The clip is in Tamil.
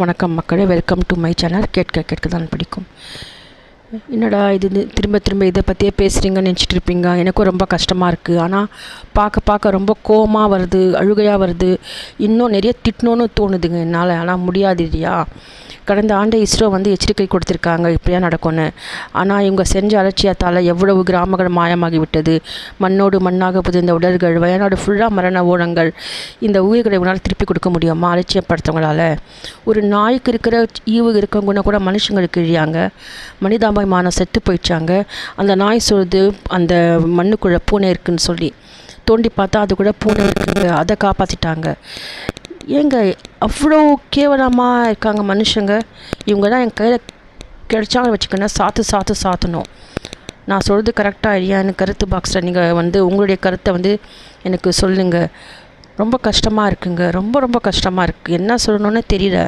வணக்கம் மக்களே, வெல்கம் டு மை சேனல். கேட்க தான் பிடிக்கும். என்னடா இது திரும்ப திரும்ப இதை பற்றியே பேசுகிறீங்கன்னு நினச்சிட்டு இருப்பீங்க. எனக்கும் ரொம்ப கஷ்டமாக இருக்குது. ஆனால் பார்க்க ரொம்ப கோவமாக வருது, அழுகையாக வருது. இன்னும் நிறைய திட்டணும்னு தோணுதுங்க என்னால். ஆனால் முடியாது இல்லையா. கடந்த ஆண்டு இஸ்ரோ எச்சரிக்கை கொடுத்துருக்காங்க இப்படியா நடக்கும்னு. ஆனால் இவங்க செஞ்ச அலட்சியத்தால் எவ்வளவு கிராமங்கள் மாயமாகி விட்டது. மண்ணோடு மண்ணாக புதிந்த உடல்கள், வயநாடு ஃபுல்லாக மரண ஓடங்கள். இந்த உயிர்களை உங்களால் திருப்பி கொடுக்க முடியுமா அலட்சியப்படுத்தவங்களால்? ஒரு நாய்க்கு இருக்கிற ஈவு இருக்கவங்க கூட மனுஷங்களுக்கு இழியாங்க. மனிதாபிமானம் செத்து போயிடுச்சாங்க. அந்த நாய் சொல்லுது அந்த மண்ணுக்குள்ளே பூனை இருக்குன்னு சொல்லி. தோண்டி பார்த்தா அது கூட பூனை இருக்குங்க, அதை காப்பாற்றிட்டாங்க. ஏங்க அவ்வளோ கேவலமாக இருக்காங்க மனுஷங்க. இவங்க தான் என் கையில் கிடைச்சாங்க வச்சுக்கோங்க, சாத்தணும். நான் சொல்கிறது கரெக்டாக இல்லையான்னு கருத்து பாக்ஸில் நீங்கள் உங்களுடைய கருத்தை எனக்கு சொல்லுங்கள். ரொம்ப கஷ்டமாக இருக்குங்க, ரொம்ப கஷ்டமாக இருக்குது. என்ன சொல்லணுன்னு தெரியல.